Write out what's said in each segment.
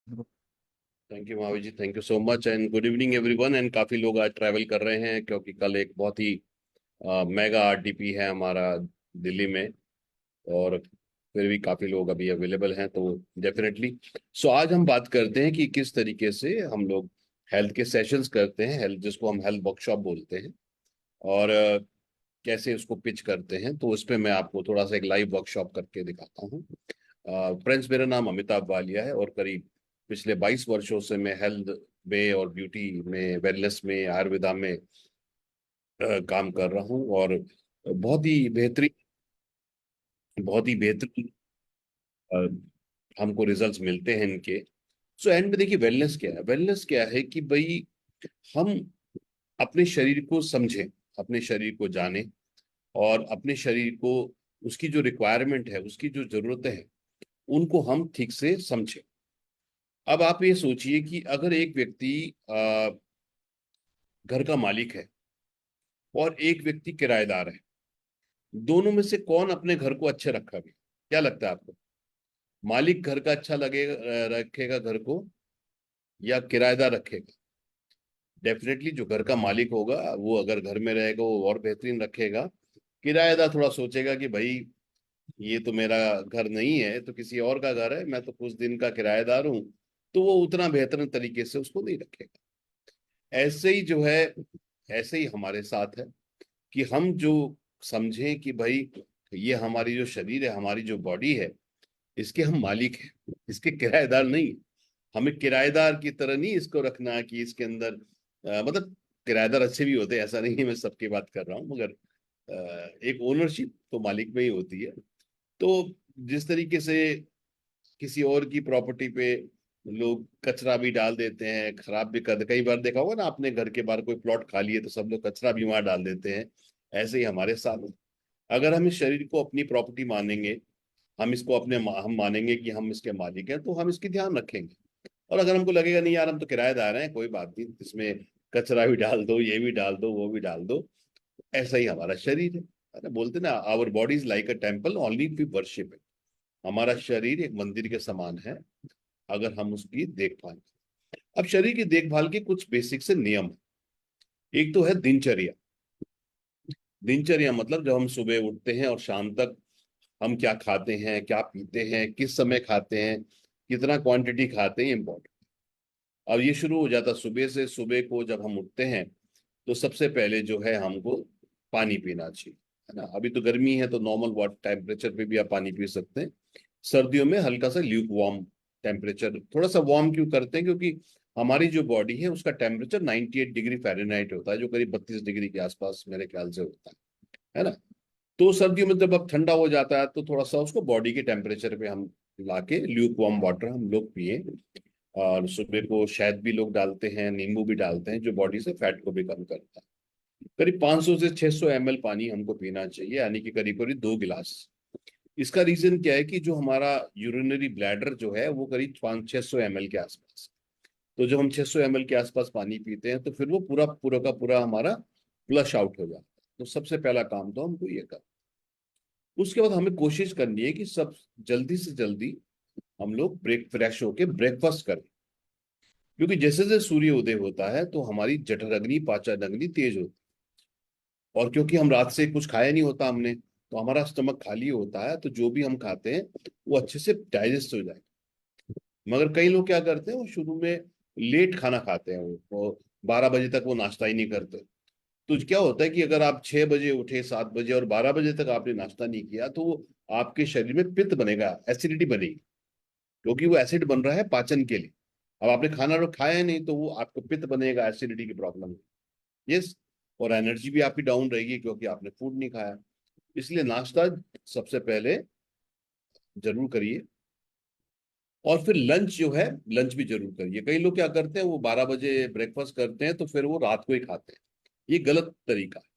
Thank you Mahavir ji, thank you so much and good evening everyone. And काफी लोग आज travel कर रहे हैं क्योंकि कल एक बहुत ही मेगा आरडीपी है हमारा दिल्ली में। और फिर भी काफी लोग अभी अवेलेबल हैं तो डेफिनेटली। सो आज हम बात करते हैं कि किस तरीके से हम लोग हेल्थ के सेशंस करते हैं, हेल्थ जिसको हम हेल्थ वर्कशॉप बोलते हैं। और कैसे उसको पिच करते हैं, तो उस पे मैं आपको थोड़ा सा एक लाइव वर्कशॉप करके दिखाता हूँ। फ्रेंड्स, मेरा नाम अमिताभ वालिया है और करीब पिछले 22 वर्षों से मैं हेल्थ में और ब्यूटी में, वेलनेस में, आयुर्वेदा में काम कर रहा हूँ। और बहुत ही बेहतरीन, बहुत ही बेहतरीन हमको रिजल्ट्स मिलते हैं इनके। सो एंड में देखिए, वेलनेस क्या है? वेलनेस क्या है कि भाई हम अपने शरीर को समझें, अपने शरीर को जानें और अपने शरीर को, उसकी जो रिक्वायरमेंट है, उसकी जो जरूरतें हैं, उनको हम ठीक से समझें। अब आप ये सोचिए कि अगर एक व्यक्ति घर का मालिक है और एक व्यक्ति किराएदार है, दोनों में से कौन अपने घर को अच्छे रखेगा? क्या लगता है आपको? मालिक घर का अच्छा लगेगा, रखेगा घर को, या किराएदार रखेगा? डेफिनेटली जो घर का मालिक होगा वो अगर घर में रहेगा वो और बेहतरीन रखेगा। किराएदार थोड़ा सोचेगा कि भाई ये तो मेरा घर नहीं है, तो किसी और का घर है, मैं तो कुछ दिन का किराएदार हूं। तो वो उतना बेहतरीन तरीके से उसको नहीं रखेगा। ऐसे ही जो है, ऐसे ही हमारे साथ है कि हम जो समझें कि भाई ये हमारी जो शरीर है, हमारी जो बॉडी है, इसके हम मालिक हैं, इसके किराएदार नहीं। हमें किराएदार की तरह नहीं इसको रखना है कि इसके अंदर मतलब किराएदार अच्छे भी होते हैं, ऐसा नहीं है, मैं सबकी बात कर रहा हूँ, मगर एक ओनरशिप तो मालिक में ही होती है। तो जिस तरीके से किसी और की प्रॉपर्टी पे लोग कचरा भी डाल देते हैं, खराब भी कर, कई बार देखा होगा ना आपने, घर के बाहर कोई प्लॉट खाली है तो सब लोग कचरा भी वहां डाल देते हैं। ऐसे ही हमारे साथ है। अगर हम इस शरीर को अपनी प्रॉपर्टी मानेंगे, हम इसको हम मानेंगे कि हम इसके मालिक हैं, तो हम इसकी ध्यान रखेंगे। और अगर हमको लगेगा नहीं यार, हम तो किराएदार हैं, कोई बात नहीं, इसमें कचरा भी डाल दो, ये भी डाल दो, वो भी डाल दो। ऐसा ही हमारा शरीर है। अरे बोलते ना, our body is like a temple only we worship it. हमारा शरीर एक मंदिर के समान है अगर हम उसकी देखभाल करें। अब शरीर की देखभाल के कुछ बेसिक से नियम है। एक तो है दिनचर्या। दिनचर्या मतलब जब हम सुबह उठते हैं और शाम तक हम क्या खाते हैं, क्या पीते हैं, किस समय खाते हैं, कितना क्वांटिटी खाते हैं, इंपॉर्टेंट। अब ये शुरू हो जाता सुबह से। सुबह को जब हम उठते हैं तो सबसे पहले जो है हमको पानी पीना चाहिए, है ना। अभी तो गर्मी है तो नॉर्मल वाटर टेम्परेचर पे भी आप पानी पी सकते हैं। सर्दियों में हल्का सा ल्यूक वार्म टेम्परेचर, थोड़ा सा वार्म क्यों करते हैं? क्योंकि हमारी जो बॉडी है उसका टेम्परेचर 98 डिग्री फ़ारेनहाइट होता है, जो करीब 32 डिग्री के आसपास मेरे ख्याल से होता है ना। तो सर्दियों में जब अब ठंडा हो जाता है तो थोड़ा सा उसको बॉडी के टेम्परेचर पे हम लाके ल्यूक वार्म वाटर हम लोग पिए। और सुबह को शहद भी लोग डालते हैं, नींबू भी डालते हैं, जो बॉडी से फैट को भी कम करता है। करीब 500 से 600 ml पानी हमको पीना चाहिए, यानी कि करीब करीब 2 गिलास। इसका रीजन क्या है कि जो हमारा यूरिनरी ब्लैडर जो है वो करीब 500-600 ml के आसपास। तो जब हम 600 ml के आसपास पानी पीते हैं तो फिर वो पूरा पूरा का पूरा हमारा फ्लश आउट हो जाता है। तो सबसे पहला काम तो हमको ये करना। उसके बाद हमें कोशिश करनी है कि सब जल्दी से जल्दी हम लोग ब्रेक फ्रेश होके ब्रेकफास्ट करें। क्योंकि जैसे जैसे सूर्य उदय होता है तो हमारी जठर अग्नि, पाचन अग्नि तेज होती है। और क्योंकि हम रात से कुछ खाया नहीं होता हमने, तो हमारा स्टमक खाली होता है, तो जो भी हम खाते हैं वो अच्छे से डाइजेस्ट हो जाए। मगर कई लोग क्या करते हैं, वो शुरू में लेट खाना खाते हैं, वो 12 बजे तक वो नाश्ता ही नहीं करते। तो क्या होता है कि अगर आप 6 बजे उठे, 7 बजे, और 12 बजे तक आपने नाश्ता नहीं किया, तो वो आपके शरीर में पित्त बनेगा, एसिडिटी बनेगी। क्योंकि वो एसिड बन रहा है पाचन के लिए। अब आपने खाना तो खाया है नहीं, तो वो आपको पित्त बनेगा, एसिडिटी की प्रॉब्लम। यस। और एनर्जी भी आपकी डाउन रहेगी क्योंकि आपने फूड नहीं खाया। इसलिए नाश्ता सबसे पहले जरूर करिए। और फिर लंच जो है, लंच भी जरूर करिए। कई लोग क्या करते हैं, वो 12 बजे ब्रेकफास्ट करते हैं तो फिर वो रात को ही खाते हैं। ये गलत तरीका है।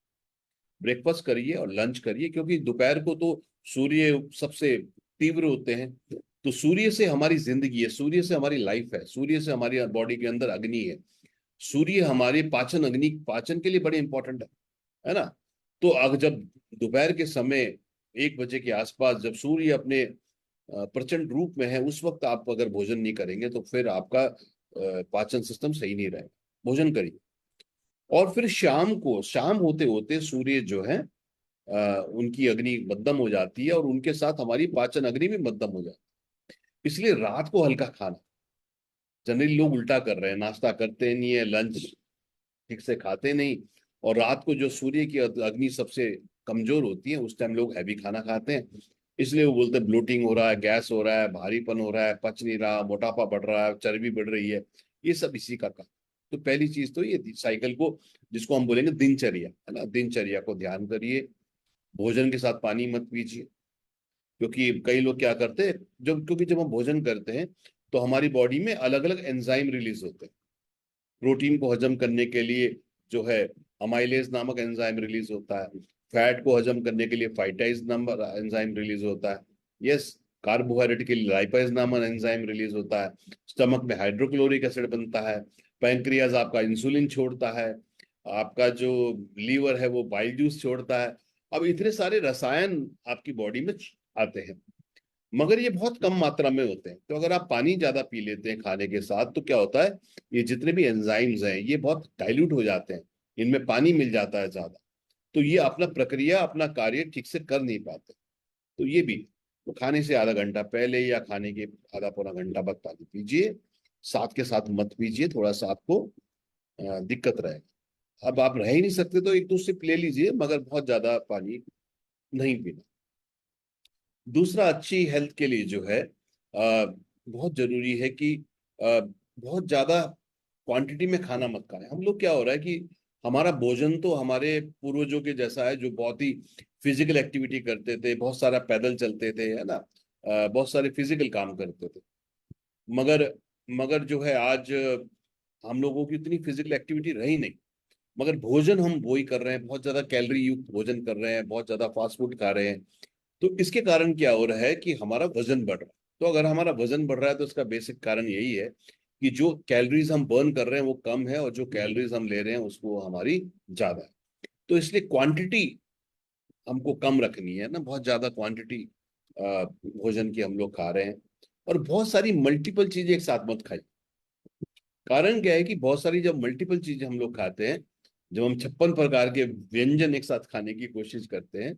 ब्रेकफास्ट करिए और लंच करिए, क्योंकि दोपहर को तो सूर्य सबसे तीव्र होते हैं। तो सूर्य से हमारी जिंदगी है, सूर्य से हमारी लाइफ है, सूर्य से हमारी बॉडी के अंदर अग्नि है। सूर्य हमारे पाचन अग्नि, पाचन के लिए बड़े इंपॉर्टेंट है ना। तो अगर जब दोपहर के समय 1 बजे के आसपास जब सूर्य अपने प्रचंड रूप में है, उस वक्त आप अगर भोजन नहीं करेंगे तो फिर आपका पाचन सिस्टम सही नहीं रहेगा। भोजन करिए। और फिर शाम को, शाम होते होते सूर्य जो है उनकी अग्नि मध्यम हो जाती है और उनके साथ हमारी पाचन अग्नि भी मध्यम हो जाती है। इसलिए रात को हल्का खाना। जनरली लोग उल्टा कर रहे हैं, नाश्ता करते नहीं है, लंच ठीक से खाते नहीं, और रात को जो सूर्य की अग्नि सबसे कमजोर होती है उस टाइम लोग हैवी खाना खाते हैं। इसलिए वो बोलते हैं ब्लोटिंग हो रहा है, गैस हो रहा है, भारीपन हो रहा है, पच नहीं रहा, मोटापा बढ़ रहा है, चर्बी बढ़ रही है। ये सब इसी का काम। तो पहली चीज तो ये साइकिल को, जिसको हम बोलेंगे दिनचर्या, है ना, दिनचर्या को ध्यान करिए। भोजन के साथ पानी मत पीजिए, क्योंकि कई लोग क्या करते हैं, क्योंकि जब हम भोजन करते हैं तो हमारी बॉडी में अलग अलग एंजाइम रिलीज होते हैं। प्रोटीन को हजम करने के लिए जो है अमाइलेज नामक एंजाइम रिलीज होता है। फैट को हजम करने के लिए फाइटाइज नामक एंजाइम रिलीज होता है। यस। कार्बोहाइड्रेट के लिए लाइपेज नामक एंजाइम रिलीज होता है। स्टमक में हाइड्रोक्लोरिक एसिड बनता है। पैंक्रियाज आपका इंसुलिन छोड़ता है। आपका जो लीवर है वो बाइल जूस छोड़ता है। अब इतने सारे रसायन आपकी बॉडी में आते हैं, मगर ये बहुत कम मात्रा में होते हैं। तो अगर आप पानी ज्यादा पी लेते हैं खाने के साथ तो क्या होता है, ये जितने भी एंजाइम्स हैं ये बहुत डाइल्यूट हो जाते हैं, इनमें पानी मिल जाता है ज्यादा। तो ये अपना प्रक्रिया, अपना कार्य ठीक से कर नहीं पाते। तो ये भी, तो खाने से आधा घंटा पहले या खाने के आधा पौना घंटा बाद पानी पीजिए। साथ के साथ मत पीजिए, थोड़ा सा आपको दिक्कत रहेगा। अब आप रह ही नहीं सकते तो एक दो सिप ले लीजिए, मगर बहुत ज्यादा पानी नहीं पीना। दूसरा, अच्छी हेल्थ के लिए जो है बहुत जरूरी है कि बहुत ज्यादा क्वांटिटी में खाना मत खाएं। हम लोग क्या हो रहा है कि हमारा भोजन तो हमारे पूर्वजों के जैसा है, जो बहुत ही फिजिकल एक्टिविटी करते थे, बहुत सारा पैदल चलते थे, है ना, बहुत सारे फिजिकल काम करते थे। मगर मगर जो है आज हम लोगों की इतनी फिजिकल एक्टिविटी रही नहीं। मगर भोजन हम वही कर रहे हैं, बहुत ज्यादा कैलोरी युक्त भोजन कर रहे हैं, बहुत ज्यादा फास्ट फूड खा रहे हैं। तो इसके कारण क्या हो रहा है कि हमारा वजन बढ़ रहा है। तो अगर हमारा वजन बढ़ रहा है तो इसका बेसिक कारण यही है कि जो कैलोरीज हम बर्न कर रहे हैं वो कम है, और जो कैलोरीज हम ले रहे हैं उसको हमारी ज्यादा है। तो इसलिए क्वांटिटी हमको कम रखनी है ना, बहुत ज्यादा क्वांटिटी भोजन की हम लोग खा रहे हैं। और बहुत सारी मल्टीपल चीजें एक साथ मत खाइए। कारण क्या है कि बहुत सारी जब मल्टीपल चीजें हम लोग खाते हैं, जब हम 56 प्रकार के व्यंजन एक साथ खाने की कोशिश करते हैं,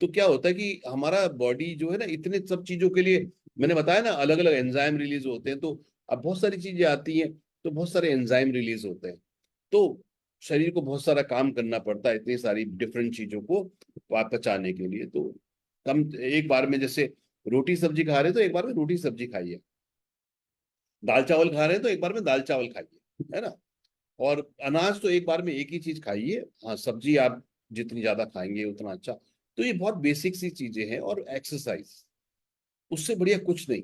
तो क्या होता है कि हमारा बॉडी जो है ना, इतने सब चीजों के लिए, मैंने बताया ना, अलग अलग एंजाइम रिलीज होते हैं। तो अब बहुत सारी चीजें आती हैं, तो बहुत सारे एंजाइम रिलीज होते हैं। तो शरीर को बहुत सारा काम करना पड़ता है इतनी सारी डिफरेंट चीजों को पचाने के लिए। तो कम एक बार में, जैसे रोटी सब्जी खा रहे हैं तो एक बार में रोटी सब्जी खाइए, दाल चावल खा रहे हैं तो एक बार में दाल चावल खाइए, है ना। और अनाज तो एक बार में एक ही चीज खाइए। हाँ, सब्जी आप जितनी ज्यादा खाएंगे उतना अच्छा। तो ये बहुत बेसिक सी चीजें हैं। और एक्सरसाइज, उससे बढ़िया कुछ नहीं।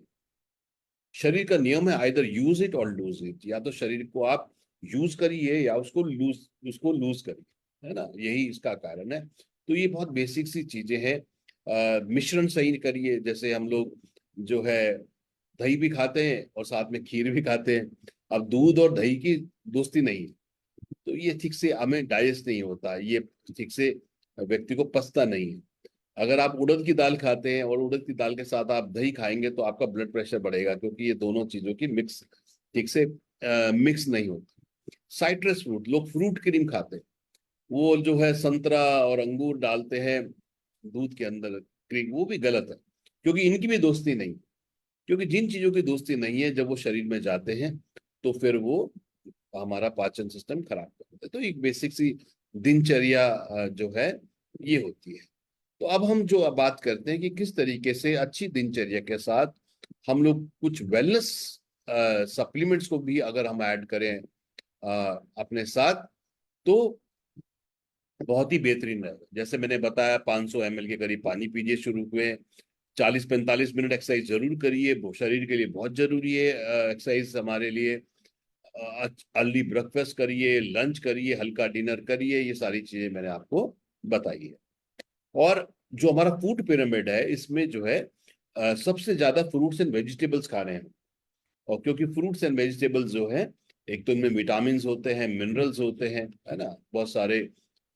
शरीर का नियम है, आइदर यूज इट और लूज इट। या तो शरीर को आप यूज करिए या उसको लूज करिए, है ना, यही इसका कारण है। तो ये बहुत बेसिक सी चीजें हैं। मिश्रण सही करिए। जैसे हम लोग जो है दही भी खाते हैं और साथ में खीर भी खाते हैं। अब दूध और दही की दोस्ती नहीं है, तो ये ठीक से हमें डाइजेस्ट नहीं होता, ये ठीक से व्यक्ति को पचता नहीं है। अगर आप उड़द की दाल खाते हैं और उड़द की दाल के साथ आप दही खाएंगे तो आपका ब्लड प्रेशर बढ़ेगा, क्योंकि ये दोनों चीजों की मिक्स ठीक से मिक्स नहीं होती। साइट्रस फ्रूट, लोग फ्रूट क्रीम खाते हैं, वो जो है संतरा और अंगूर डालते हैं दूध के अंदर क्रीम, वो भी गलत है, क्योंकि इनकी भी दोस्ती नहीं। क्योंकि जिन चीजों की दोस्ती नहीं है, जब वो शरीर में जाते हैं तो फिर वो हमारा पाचन सिस्टम खराब कर देता है। तो एक बेसिक सी दिनचर्या जो है ये होती है। तो अब हम जो अब बात करते हैं कि किस तरीके से अच्छी दिनचर्या के साथ हम लोग कुछ वेलनेस सप्लीमेंट्स को भी अगर हम ऐड करें अपने साथ, तो बहुत ही बेहतरीन रहेगा। जैसे मैंने बताया, 500 ml के करीब पानी पीजिए शुरू में। 40-45 मिनट एक्सरसाइज जरूर करिए, वो शरीर के लिए बहुत जरूरी है। एक्सरसाइज हमारे लिए। अर्ली ब्रेकफास्ट करिए, लंच करिए, हल्का डिनर करिए, ये सारी चीजें मैंने आपको बताई है। और जो हमारा फूड पिरामिड है, इसमें जो है सबसे ज्यादा फ्रूट्स एंड वेजिटेबल्स खाने हैं। और क्योंकि फ्रूट्स एंड वेजिटेबल्स जो है, एक तो इनमें विटामिन होते हैं, मिनरल्स होते हैं, है ना, बहुत सारे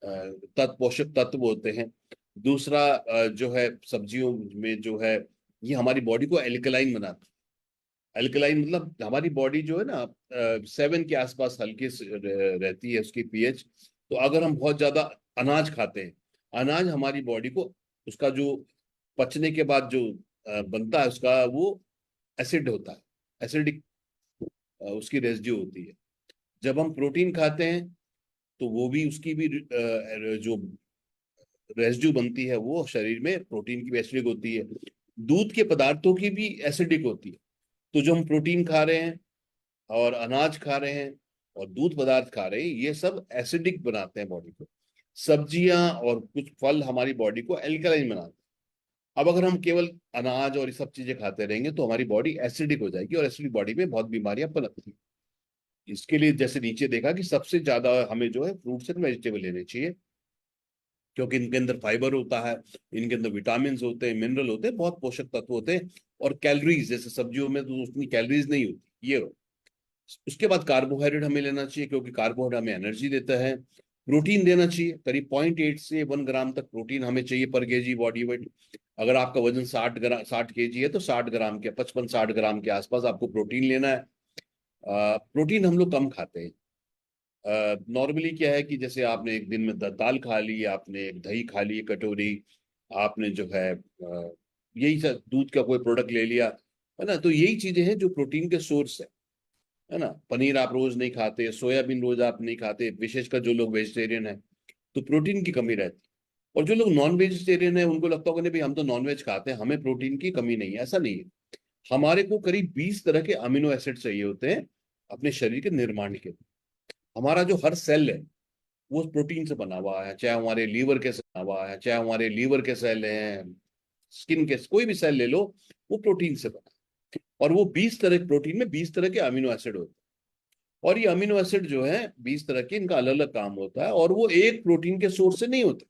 पोषक तत्व होते हैं। दूसरा जो है सब्जियों में जो है ये हमारी बॉडी को एल्कलाइन बनाता है। एल्कलाइन मतलब हमारी बॉडी जो है ना 7 के आसपास हल्की रहती है उसकी पीएच। तो अगर हम बहुत ज्यादा अनाज खाते हैं, अनाज हमारी बॉडी को, उसका जो पचने के बाद जो बनता है उसका वो एसिड होता है, एसिडिक उसकी रेसिड्यू होती है। जब हम प्रोटीन खाते हैं तो वो भी उसकी भी जो रेसिड्यू बनती है वो शरीर में प्रोटीन की भी एसिडिक होती है। दूध के पदार्थों की भी एसिडिक होती है। तो जो हम प्रोटीन खा रहे हैं और अनाज खा रहे हैं और दूध पदार्थ खा रहे हैं, ये सब एसिडिक बनाते हैं बॉडी को। सब्जियां और कुछ फल हमारी बॉडी को एल्कलाइन बनाते हैं। अब अगर हम केवल अनाज और ये सब चीजें खाते रहेंगे तो हमारी बॉडी एसिडिक हो जाएगी, और एसिडिक बॉडी में बहुत बीमारियां पनपती हैं। इसके लिए जैसे नीचे देखा कि सबसे ज्यादा हमें जो है फ्रूट्स एंड वेजिटेबल लेने चाहिए, क्योंकि इनके अंदर फाइबर होता है, इनके अंदर विटामिन होते हैं, मिनरल होते हैं, बहुत पोषक तत्व होते हैं। और कैलोरीज, जैसे सब्जियों में तो उतनी कैलोरीज नहीं होती ये। उसके बाद कार्बोहाइड्रेट हमें लेना चाहिए, क्योंकि कार्बोहाइड्रेट हमें एनर्जी देता है। प्रोटीन देना चाहिए, करीब 0.8 से 1 ग्राम तक प्रोटीन हमें चाहिए पर केजी बॉडी वेट। अगर आपका वजन 60 केजी है तो 60 ग्राम के 55-60 ग्राम के आसपास आपको प्रोटीन लेना है। प्रोटीन हम लोग कम खाते हैं। नॉर्मली क्या है कि जैसे आपने एक दिन में दाल खा ली, आपने एक दही खा ली कटोरी, आपने जो है यही सब दूध का कोई प्रोडक्ट ले लिया, है ना। तो यही चीजें हैं जो प्रोटीन के सोर्स है ना। पनीर आप रोज नहीं खाते, सोयाबीन रोज आप नहीं खाते, विशेषकर जो लोग वेजिटेरियन है तो प्रोटीन की कमी रहती है। और जो लोग नॉन वेजिटेरियन है उनको लगता होगा नहीं भाई हम तो नॉन वेज खाते हैं, हमें प्रोटीन की कमी नहीं है। ऐसा नहीं है। हमारे को करीब 20 तरह के अमीनो एसिड चाहिए होते हैं अपने शरीर के निर्माण के लिए। हमारा जो हर सेल है वो प्रोटीन से बना हुआ है, चाहे हमारे लीवर के से बना हुआ है, चाहे हमारे लीवर के सेल हैं, स्किन के कोई भी सेल ले लो, वो प्रोटीन से बना है। और वो 20 तरह प्रोटीन में 20 तरह के अमीनो एसिड होते हैं। और ये अमीनो एसिड जो है 20 तरह के, इनका अलग अलग काम होता है, और वो एक प्रोटीन के सोर्स से नहीं होते।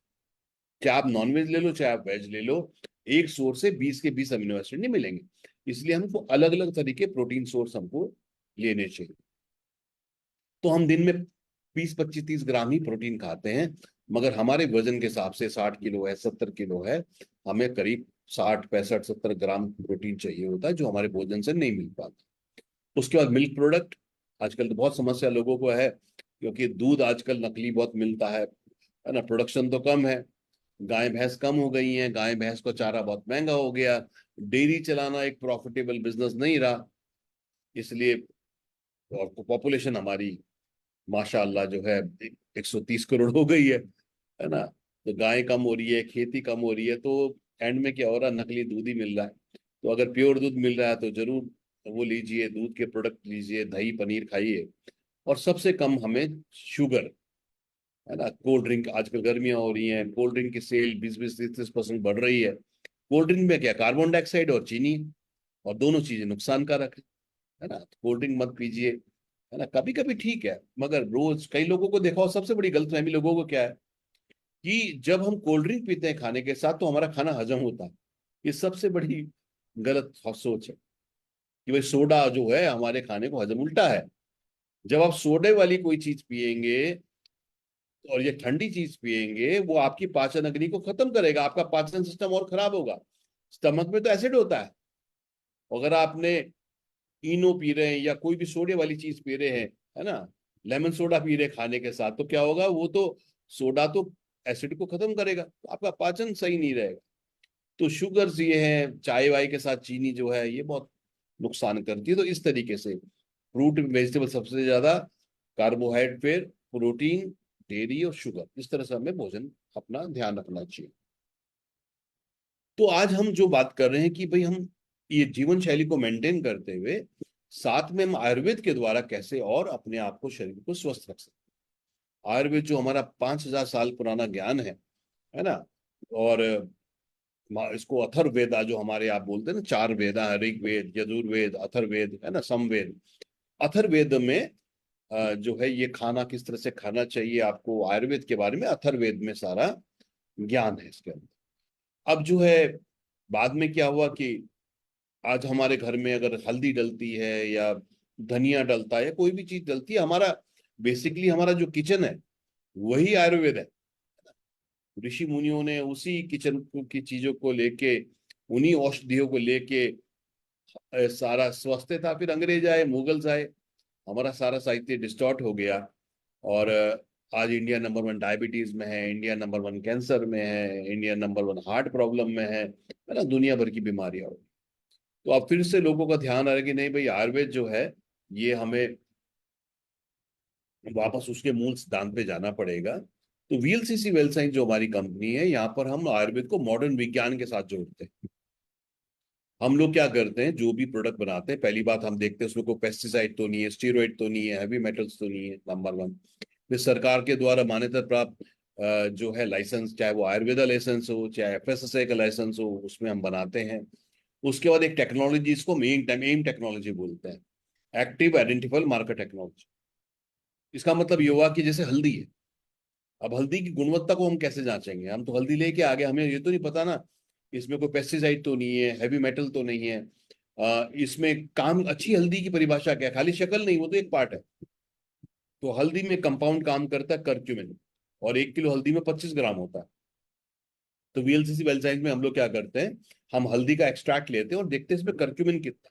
चाहे आप नॉनवेज ले लो चाहे आप वेज ले लो, एक सोर्स से 20 के 20 अमीनो एसिड नहीं मिलेंगे। इसलिए हमको अलग अलग तरीके प्रोटीन सोर्स हमको लेने चाहिए। तो हम दिन में 20-25-30 ग्राम ही प्रोटीन खाते हैं, मगर हमारे वजन के हिसाब से 60 किलो है, 70 किलो है, हमें करीब 60, 65, 70 ग्राम प्रोटीन चाहिए होता है, जो हमारे भोजन से नहीं मिल पाता। उसके बाद मिल्क प्रोडक्ट, आजकल तो बहुत समस्या लोगों को है, क्योंकि दूध आजकल नकली बहुत मिलता है ना। प्रोडक्शन तो कम है, गाय भैंस कम हो गई हैं, गाय भैंस को चारा बहुत महंगा हो गया, डेयरी चलाना एक प्रॉफिटेबल बिजनेस नहीं रहा। इसलिए पॉपुलेशन हमारी माशाअल्लाह जो है 130 करोड़ हो गई है ना। तो गाय कम हो रही है, खेती कम हो रही है, तो एंड में क्या हो रहा है, नकली दूध ही मिल रहा है। तो अगर प्योर दूध मिल रहा है तो जरूर वो लीजिए, दूध के प्रोडक्ट लीजिए, दही पनीर खाइए। और सबसे कम हमें शुगर, है ना। कोल्ड ड्रिंक, आजकल गर्मियां हो रही हैं, कोल्ड ड्रिंक की सेल 20-20, 30-30% बढ़ रही है। कोल्ड ड्रिंक में क्या, कार्बन डाइऑक्साइड और चीनी, और दोनों चीजें नुकसान कारक है ना। तो कोल्ड ड्रिंक मत पीजिए, है ना। कभी कभी ठीक है, मगर रोज कई लोगों को देखा, और सबसे बड़ी गलतफहमी लोगों को क्या है कि जब हम कोल्ड ड्रिंक पीते हैं खाने के साथ तो हमारा खाना हजम होता है। ये सबसे बड़ी गलत सोच है कि भाई सोडा जो है हमारे खाने को हजम, उल्टा है। जब आप सोडे वाली कोई चीज पिएंगे और ये ठंडी चीज पिएंगे, वो आपकी पाचन अग्नि को खत्म करेगा, आपका पाचन सिस्टम और खराब होगा। स्टमक में तो एसिड होता है। अगर आपने इनो पी रहे हैं या कोई भी सोडे वाली चीज पी रहे हैं, है ना, लेमन सोडा पी रहे हैं खाने के साथ, तो क्या होगा, वो तो सोडा तो एसिड को खत्म करेगा, तो आपका पाचन सही नहीं रहेगा। तो शुगर्स ये है, चाय वाय के साथ चीनी जो है ये बहुत नुकसान करती है। तो इस तरीके से फ्रूट वेजिटेबल सबसे ज्यादा, कार्बोहाइड्रेट, फिर प्रोटीन, डेयरी और शुगर, इस तरह से हमें भोजन अपना ध्यान रखना चाहिए। तो आज हम जो बात कर रहे हैं कि भाई हम ये जीवन शैली को मेंटेन करते हुए साथ में हम आयुर्वेद के द्वारा कैसे और अपने आप को, शरीर को स्वस्थ रख सकते हैं। आयुर्वेद जो हमारा 5,000 साल पुराना ज्ञान है ना। और इसको अथर्ववेदा जो हमारे आप बोलते हैं ना, 4 वेदा, ऋग्वेद, यजुर्वेद, अथर्ववेद, है ना, समवेद। अथर्ववेद में जो है ये खाना किस तरह से खाना चाहिए आपको, आयुर्वेद के बारे में अथर्ववेद में सारा ज्ञान है इसके अंदर। अब जो है बाद में क्या हुआ कि आज हमारे घर में अगर हल्दी डलती है या धनिया डलता है या कोई भी चीज डलती है, हमारा बेसिकली हमारा जो किचन है वही आयुर्वेद है। ऋषि मुनियों ने उसी किचन की चीजों को लेके उन्हीं औषधियों को लेके सारा स्वास्थ्य था। फिर अंग्रेज आए, मुगल्स आए, हमारा सारा साहित्य डिस्टॉर्ट हो गया। और आज इंडिया नंबर वन डायबिटीज में है, इंडिया नंबर वन कैंसर में है, India number one heart problem में है ना, दुनिया भर की बीमारियां हो। तो अब फिर से लोगों का ध्यान आ रहा है कि नहीं भाई, आयुर्वेद जो है ये हमें वापस उसके मूल सिद्धांत पे जाना पड़ेगा। तो वीएलसीसी वेल साइंस जो हमारी कंपनी है, यहाँ पर हम आयुर्वेद को मॉडर्न विज्ञान के साथ जोड़ते हैं। हम लोग क्या करते हैं, जो भी प्रोडक्ट बनाते हैं, पहली बात हम देखते हैं उसमें कोई पेस्टिसाइड तो नहीं है, स्टीरॉइड तो नहीं है, हैवी मेटल्स तो नहीं है, नंबर वन। फिर सरकार के द्वारा मान्यता प्राप्त जो है लाइसेंस, चाहे वो आयुर्वेदा लाइसेंस हो चाहे एफएसएसआई का लाइसेंस हो, उसमें हम बनाते हैं। उसके बाद एक टेक्नोलॉजी, इसको एम टेक्नोलॉजी बोलते हैं, एक्टिव आइडेंटिफाइड मार्कर टेक्नोलॉजी। इसका मतलब ये हुआ कि जैसे हल्दी है, अब हल्दी की गुणवत्ता को हम कैसे जांचेंगे? हम तो हल्दी लेके आ गए, हमें ये तो नहीं पता ना इसमें कोई पेस्टिसाइड तो नहीं है, हैवी मेटल तो नहीं है। इसमें काम, अच्छी हल्दी की परिभाषा क्या है? खाली शक्ल नहीं, वो तो एक पार्ट है। तो हल्दी में कंपाउंड काम करता है कर्क्यूमिन, और 1 किलो हल्दी में 25 ग्राम होता है। तो वीएलसीसी वेल साइंस में हम लोग क्या करते हैं, हम हल्दी का एक्सट्रैक्ट लेते हैं और देखते हैं इसमें कर्क्यूमिन कितना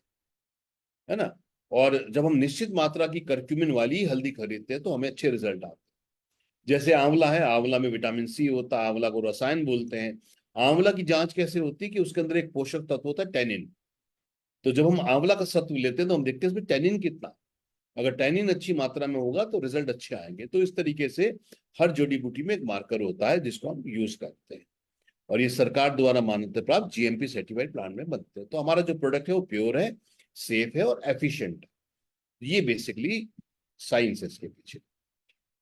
है ना। और जब हम निश्चित मात्रा की कर्क्यूमिन वाली हल्दी खरीदते हैं तो हमें अच्छे रिजल्ट आते हैं। जैसे आंवला है, आंवला में विटामिन सी होता है, आंवला को रसायन बोलते हैं। आंवला की जांच कैसे होती है कि उसके अंदर एक पोषक तत्व होता है टैनिन। तो जब हम आंवला का सत्व लेते हैं तो हम देखते हैं इसमें टैनिन कितना। अगर टैनिन अच्छी मात्रा में होगा तो रिजल्ट अच्छे आएंगे। तो इस तरीके से हर जड़ी बूटी में एक मार्कर होता है जिसको हम यूज करते हैं, और ये सरकार द्वारा मान्यता प्राप्त जीएमपी सर्टिफाइड प्लांट में बनते हैं। तो हमारा जो प्रोडक्ट है वो प्योर है, सेफ है और एफिशिएंट है। ये बेसिकली साइंस है इसके पीछे।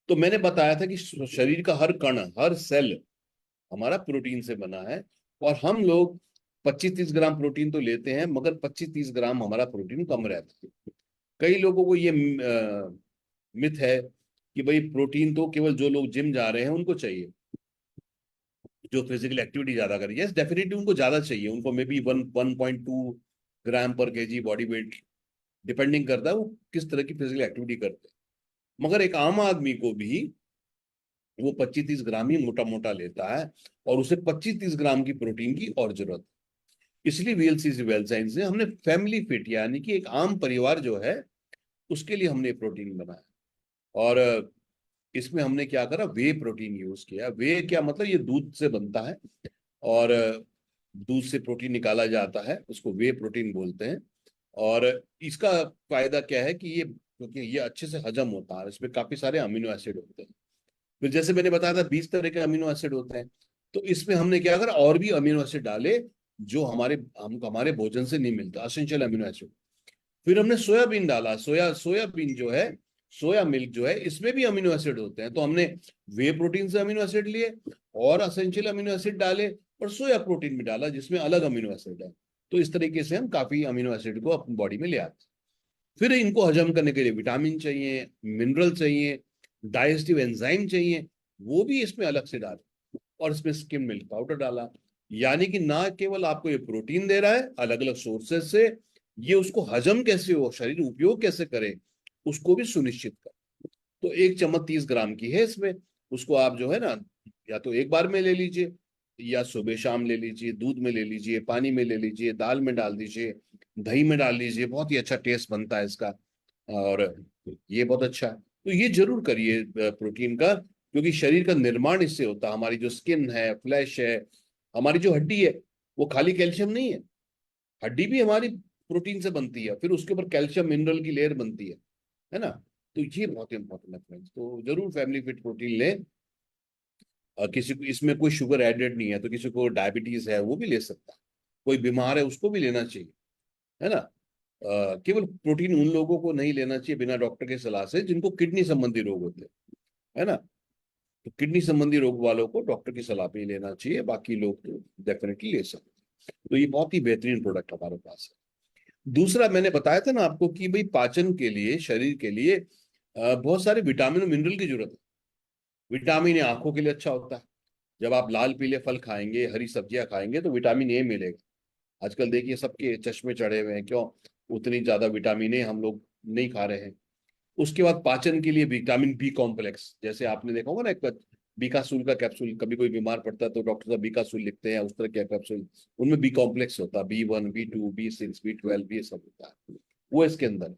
तो मैंने बताया था कि शरीर का हर कण, हर सेल हमारा प्रोटीन से बना है। और हम लोग 25-30 ग्राम प्रोटीन तो लेते हैं, मगर 25-30 ग्राम हमारा प्रोटीन कम रहता है। कई लोगों को ये मिथ है कि भाई प्रोटीन तो केवल जो लोग जिम जा रहे हैं उनको चाहिए, जो फिजिकल एक्टिविटी ज्यादा करें। यस, डेफिनेटली उनको ज्यादा चाहिए, उनको मे बी 1.2 ग्राम पर केजी बॉडी वेट, डिपेंडिंग करता है वो किस तरह की फिजिकल एक्टिविटी करते हैं। मगर एक आम आदमी को भी वो 25-30 ग्राम ही मोटा मोटा लेता है, और उसे 25-30 ग्राम की प्रोटीन की और जरूरत है। इसलिए वीएलसीसी वेल साइंस ने हमने फैमिली फिट, यानी कि एक आम परिवार जो है उसके लिए हमने प्रोटीन बनाया। और इसमें हमने क्या करा, वे प्रोटीन यूज किया। वे क्या मतलब, ये दूध से बनता है, और दूध से प्रोटीन निकाला जाता है, उसको वे प्रोटीन बोलते हैं। और इसका फायदा क्या है कि ये, क्योंकि ये अच्छे से हजम होता है, इसमें काफी सारे अमीनो एसिड होते हैं। फिर जैसे मैंने बताया था 20 तरह के अमीनो एसिड होते हैं, तो इसमें हमने क्या करा, और भी अमीनो एसिड डाले जो हमारे भोजन से नहीं मिलता, असेंशियल अमीनो एसिड। फिर हमने सोयाबीन डाला, सोयाबीन जो है, सोया मिल्क जो है, इसमें भी अमीनो एसिड होते हैं। तो हमने वे प्रोटीन से अमीनो एसिड लिए, और असेंशियल अमीनो एसिड डाले, और सोया प्रोटीन भी डाला जिसमें अलग अमीनो एसिड है। तो इस तरीके से हम काफी अमीनो एसिड को अपनी बॉडी में ले आते हैं। फिर इनको हजम करने के लिए विटामिन चाहिए, मिनरल चाहिए, डाइजेस्टिव एंजाइम चाहिए, वो भी इसमें अलग से डाले। और इसमें स्किम मिल्क पाउडर डाला। यानी कि ना केवल आपको ये प्रोटीन दे रहा है अलग अलग सोर्सेज से, ये उसको हजम कैसे हो, शरीर उपयोग कैसे करे, उसको भी सुनिश्चित कर। तो 1 चम्मच 30 ग्राम की है इसमें। उसको आप जो है ना, या तो एक बार में ले लीजिए, या सुबह शाम ले लीजिए, दूध में ले लीजिए, पानी में ले लीजिए, दाल में डाल दीजिए, दही में डाल लीजिए, बहुत ही अच्छा टेस्ट बनता है इसका। और ये बहुत अच्छा है, तो ये जरूर करिए प्रोटीन का, क्योंकि शरीर का निर्माण इससे होता है। हमारी जो स्किन है, फ्लैश है, हमारी जो हड्डी है, वो खाली कैल्शियम नहीं है, हड्डी भी हमारी प्रोटीन से बनती है, फिर उसके ऊपर कैल्शियम मिनरल की लेयर बनती है ना। तो ये बहुत इंपॉर्टेंट है फ्रेंड्स, तो जरूर फैमिली फिट प्रोटीन लें। किसी को इसमें कोई शुगर एडेड नहीं है, तो किसी को डायबिटीज है वो भी ले सकता है, कोई बीमार है उसको भी लेना चाहिए, है ना। केवल प्रोटीन उन लोगों को नहीं लेना चाहिए बिना डॉक्टर के सलाह से जिनको किडनी संबंधी रोग होते हैं, है ना। तो किडनी संबंधी रोग वालों को डॉक्टर की सलाह पे ही लेना चाहिए, बाकी लोग तो डेफिनेटली ले सकते हैं। तो ये बहुत ही बेहतरीन प्रोडक्ट हमारे पास है। दूसरा, मैंने बताया था ना आपको कि भाई पाचन के लिए, शरीर के लिए बहुत सारे विटामिन और मिनरल की जरूरत है। विटामिन ए आंखों के लिए अच्छा होता है। जब आप लाल पीले फल खाएंगे, हरी सब्जियां खाएंगे, तो विटामिन ए मिलेगा। आजकल देखिए सबके चश्मे चढ़े हुए हैं, क्यों? उतनी ज्यादा विटामिन ए हम लोग नहीं खा रहे हैं। उसके बाद पाचन के लिए विटामिन बी कॉम्प्लेक्स, जैसे आपने देखा होगा ना, एक बीकासूल का कैप्सूल, कभी कोई बीमार पड़ता है तो डॉक्टर साहब बीकासूल लिखते हैं, उस तरह के कैप्सूल। उनमें बी कॉम्प्लेक्स होता है, B1, B2, B6, B12, ये सब होता है, वो इसके अंदर।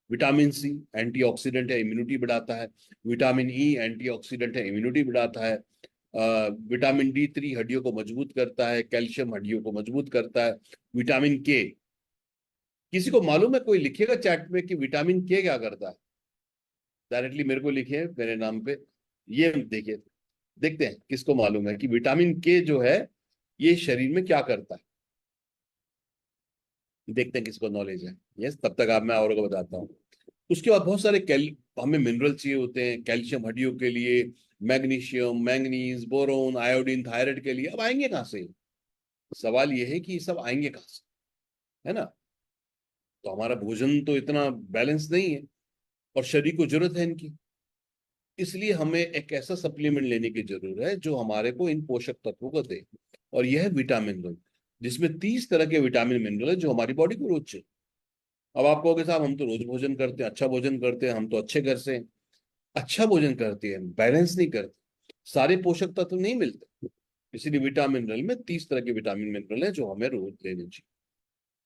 विटामिन सी एंटीऑक्सीडेंट है, इम्यूनिटी बढ़ाता है। विटामिन ई एंटीऑक्सीडेंट है, इम्यूनिटी बढ़ाता है। विटामिन D3 हड्डियों को मजबूत करता है, कैल्शियम हड्डियों को मजबूत करता है। विटामिन के, किसी को मालूम है? कोई लिखेगा चैट में कि विटामिन के क्या करता है, डायरेक्टली मेरे को लिखिए मेरे नाम पे। ये देखिए, देखते हैं किसको मालूम है कि विटामिन के जो है ये शरीर में क्या करता है। देखते हैं किसको नॉलेज है। यस, तब तक आप, मैं और को बताता हूँ। उसके बाद बहुत सारे हमें मिनरल चाहिए होते हैं, कैल्शियम हड्डियों के लिए, magnesium, manganese, boron, iodine thyroid के लिए। अब आएंगे कहाँ से? सवाल ये है कि ये सब आएंगे कहाँ से, है ना? तो हमारा भोजन तो इतना बैलेंस नहीं है, और शरीर को जरूरत है इनकी। इसलिए हमें एक ऐसा सप्लीमेंट लेने की जरूरत है जो हमारे को इन पोषक तत्वों को दे, और यह है विटामिन मिनरल, जिसमें 30 तरह के विटामिन मिनरल है जो हमारी बॉडी को रोज चाहिए। अब आप कहोगे साहब हम तो रोज भोजन करते हैं, अच्छा भोजन करते हैं, हम तो अच्छे घर से हैं। अच्छा भोजन करते हैं, बैलेंस नहीं करते, सारे पोषक तत्व नहीं मिलते। इसीलिए विटामिन मिनरल में 30 तरह के विटामिन मिनरल है जो हमें रोज लेने चाहिए।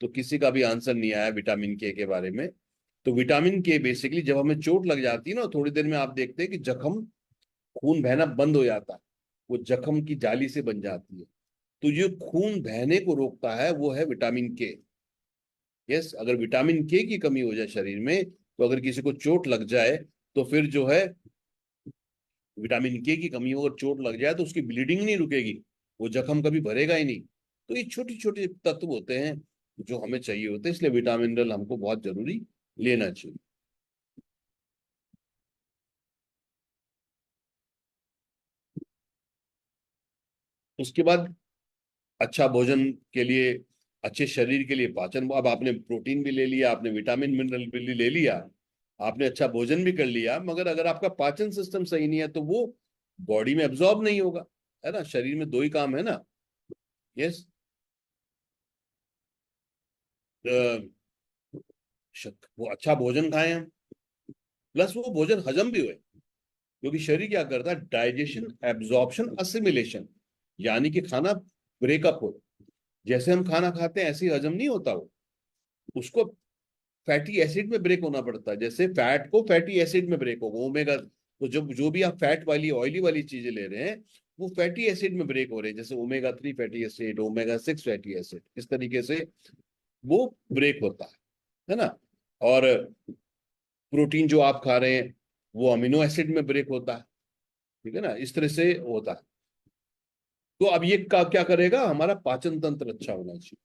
तो किसी का भी आंसर नहीं आया विटामिन के बारे में। तो विटामिन के बेसिकली जब हमें चोट लग जाती है ना, थोड़ी देर में आप देखते हैं कि जख्म, खून बहना बंद हो जाता है, वो जख्म की जाली से बन जाती है। तो जो खून बहने को रोकता है वो है विटामिन के। यस, अगर विटामिन के की कमी हो जाए शरीर में, तो अगर किसी को चोट लग जाए, तो फिर जो है विटामिन के की कमी हो और चोट लग जाए तो उसकी ब्लीडिंग नहीं रुकेगी, वो जख्म कभी भरेगा ही नहीं। तो ये छोटे छोटे तत्व होते हैं जो हमें चाहिए होते हैं, इसलिए विटामिन मिनरल हमको बहुत जरूरी लेना चाहिए। उसके बाद अच्छा भोजन के लिए, अच्छे शरीर के लिए पाचन, अब आपने प्रोटीन भी ले लिया, आपने विटामिन मिनरल भी ले लिया, आपने अच्छा भोजन भी कर लिया, मगर अगर आपका पाचन सिस्टम सही नहीं है तो वो बॉडी में एब्जॉर्ब नहीं होगा, है ना? शरीर में दो ही काम है ना। यस, वो अच्छा भोजन खाएं हम, प्लस वो भोजन हजम भी हुए। क्योंकि शरीर क्या करता है, डाइजेशन, एब्जॉर्प्शन, असिमिलेशन, यानी कि खाना ब्रेकअप हो। जैसे हम खाना खाते हैं ऐसे ही हजम नहीं होता वो, उसको फैटी एसिड में ब्रेक होना पड़ता है। जैसे फैट को फैटी एसिड में ब्रेक होगा, ओमेगा, तो जब जो भी आप फैट वाली ऑयली वाली चीजें ले रहे हैं वो फैटी एसिड में ब्रेक हो रहे हैं, जैसे omega 3 fatty acid, omega 6 fatty acid, इस तरीके से वो ब्रेक होता है ना? और प्रोटीन जो आप खा रहे हैं वो अमीनो एसिड में ब्रेक होता है, ठीक है ना? इस तरह से होता है। तो अब ये क्या करेगा, हमारा पाचन तंत्र अच्छा होना चाहिए।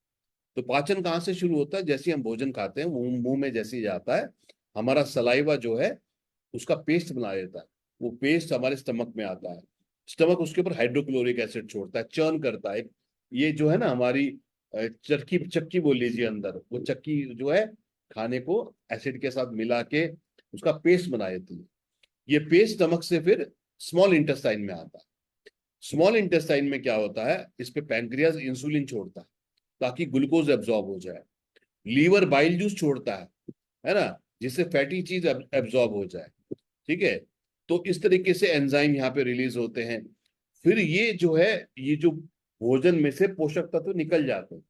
तो पाचन कहाँ से शुरू होता है? जैसे ही हम भोजन खाते हैं, मुंह में जैसे ही जाता है, हमारा सलाइवा जो है उसका पेस्ट बना देता है। वो पेस्ट हमारे स्टमक में आता है, स्टमक उसके ऊपर हाइड्रोक्लोरिक एसिड छोड़ता है, चर्न करता है। ये जो है ना हमारी चक्की चक्की बोल लीजिए, अंदर वो चक्की जो है खाने को एसिड के साथ मिला के उसका पेस्ट बना देती है। ये पेस्ट स्टमक से फिर स्मॉल इंटेस्टाइन में आता है। स्मॉल इंटेस्टाइन में क्या होता है, इस पे पैंक्रियाज इंसुलिन छोड़ता है ताकि ग्लूकोज एब्जॉर्ब हो जाए। लीवर बाइल जूस छोड़ता है ना, जिससे फैटी चीज एब्जॉर्ब हो जाए। ठीक है? तो इस तरीके से एंजाइम यहाँ पे रिलीज होते हैं। फिर ये जो है, ये जो भोजन में से पोषक तत्व निकल जाते हैं,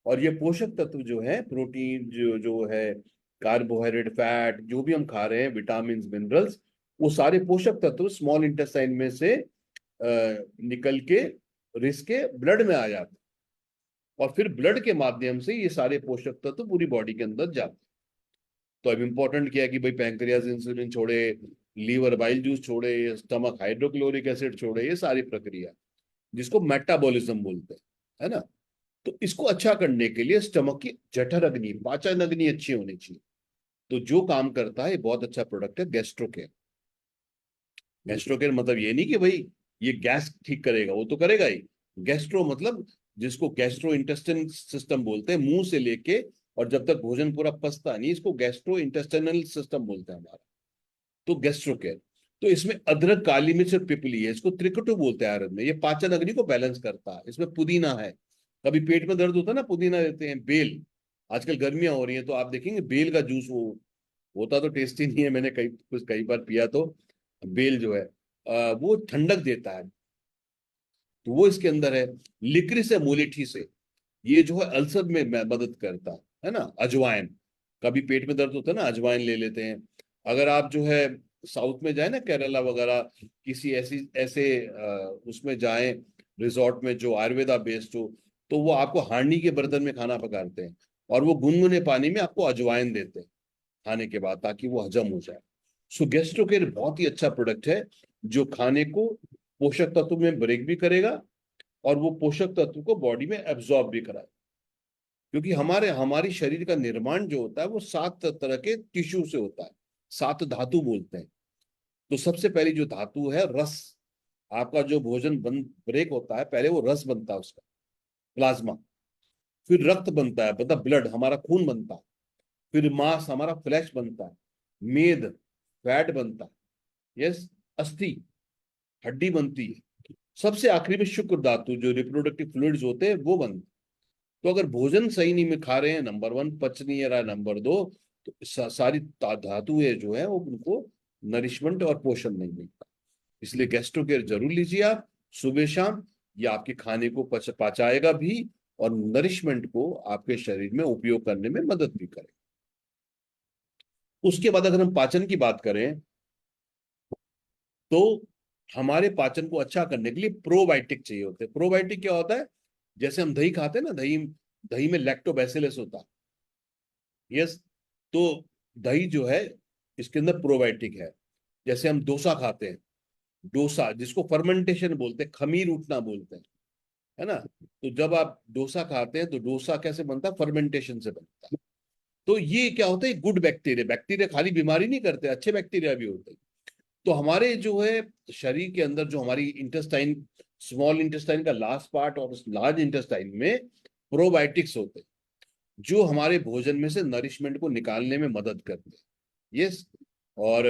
और ये पोषक तत्व जो है, प्रोटीन जो जो है, कार्बोहाइड्रेट, फैट, जो भी हम खा रहे हैं, विटामिन मिनरल्स, वो सारे पोषक तत्व स्मॉल इंटेस्टाइन में से निकल के रिस के ब्लड में आ जाते हैं, और फिर ब्लड के माध्यम से ये सारे पोषक तत्व पूरी बॉडी के अंदर जाते हैं। तो अब इम्पोर्टेंट क्या है कि भाई पैंक्रियाज इंसुलिन छोड़े, लीवर बाइल जूस छोड़े, स्टमक हाइड्रोक्लोरिक एसिड छोड़े, ये सारी प्रक्रिया जिसको मेटाबॉलिज्म बोलते हैं, है ना? तो इसको अच्छा करने के लिए स्टमक की जठर अग्नि, पाचन अग्नि अच्छी होनी चाहिए। तो जो काम करता है, ये बहुत अच्छा प्रोडक्ट है गैस्ट्रोकेयर। गैस्ट्रोकेयर मतलब ये नहीं कि भाई ये गैस ठीक करेगा, वो तो करेगा ही। गैस्ट्रो मतलब जिसको गैस्ट्रो इंटेस्टाइन सिस्टम बोलते हैं, मुंह से लेके और जब तक भोजन पूरा पचता नहीं, इसको गैस्ट्रो इंटेस्टाइनल सिस्टम बोलते हैं हमारा। तो गैस्ट्रोकेयर, तो इसमें अदरक, काली मिर्च और पिपली है, इसको त्रिकटु बोलते हैं आयुर्वेद में। ये पाचन अग्नि को बैलेंस करता है। इसमें पुदीना है, कभी पेट में दर्द होता है ना, पुदीना देते हैं। बेल, आजकल गर्मियां हो रही हैं तो आप देखेंगे बेल का जूस, वो होता तो टेस्टी नहीं है, मैंने कई बार पिया। तो बेल जो है, वो ठंडक देता है, तो वो इसके अंदर है। लिक्रिस है मोलिठी से, ये जो है अल्सर में मदद करता है ना। अजवाइन, कभी पेट में दर्द होता है ना, अजवाइन ले लेते हैं। अगर आप जो है साउथ में जाए ना, केरला वगैरह, किसी ऐसी ऐसे उसमें जाएं, रिजॉर्ट में जो आयुर्वेदा बेस्ड हो, तो वो आपको हांडी के बर्तन में खाना पकाते हैं, और वो गुनगुने पानी में आपको अजवाइन देते हैं खाने के बाद, ताकि वो हजम हो जाए। सो गैस्ट्रोकेयर बहुत ही अच्छा प्रोडक्ट है, जो खाने को पोषक तत्व में ब्रेक भी करेगा, और वो पोषक तत्व को बॉडी में एब्जॉर्ब भी कराए। क्योंकि हमारी शरीर का निर्माण जो होता है वो 7 तरह के टिश्यू से होता है, 7 धातु बोलते हैं। तो सबसे पहली जो धातु है रस, आपका जो भोजन बन ब्रेक होता है, पहले वो रस बनता है उसका, प्लाज्मा। फिर रक्त बनता है, मतलब ब्लड, हमारा खून बनता है। फिर मांस, हमारा फ्लैश बनता है। मेद, फैट बनता है। यस, अस्थि, हड्डी बनती है। सबसे आखिरी में शुक्र धातु, जो रिप्रोडक्टिव फ्लूइड्स होते हैं, वो बनते हैं। तो अगर भोजन सही नहीं में खा रहे हैं, नंबर 1 पच नहीं रहा, नंबर 2 तो सारी धातुएं जो है वो उनको नरिशमेंट और पोषण नहीं मिलता। इसलिए गैस्ट्रो केयर जरूर लीजिए आप, सुबह शाम। ये आपके खाने को पचाएगा भी, और नरिशमेंट को आपके शरीर में उपयोग करने में मदद भी करेगा। उसके बाद अगर हम पाचन की बात करें, तो हमारे पाचन को अच्छा करने के लिए प्रोबायोटिक चाहिए होते हैं। प्रोबायोटिक क्या होता है? जैसे हम दही खाते हैं ना, दही दही में लैक्टोबैसिलस होता है। यस। तो दही जो है, इसके अंदर प्रोबायोटिक है। जैसे हम डोसा खाते हैं, डोसा जिसको फर्मेंटेशन बोलते हैं, खमीर उठना बोलते हैं, है ना। तो जब आप डोसा खाते हैं, तो डोसा कैसे बनता है? फर्मेंटेशन से बनता है। तो ये क्या होता है? गुड बैक्टीरिया, बैक्टीरिया खाली बीमारी नहीं करते, अच्छे बैक्टीरिया भी होते हैं। तो हमारे जो है शरीर के अंदर, जो हमारी इंटेस्टाइन, स्मॉल इंटेस्टाइन का लास्ट पार्ट और लार्ज इंटेस्टाइन में प्रोबायोटिक्स होते हैं, जो हमारे भोजन में से नरिशमेंट को निकालने में मदद करते हैं। यस। और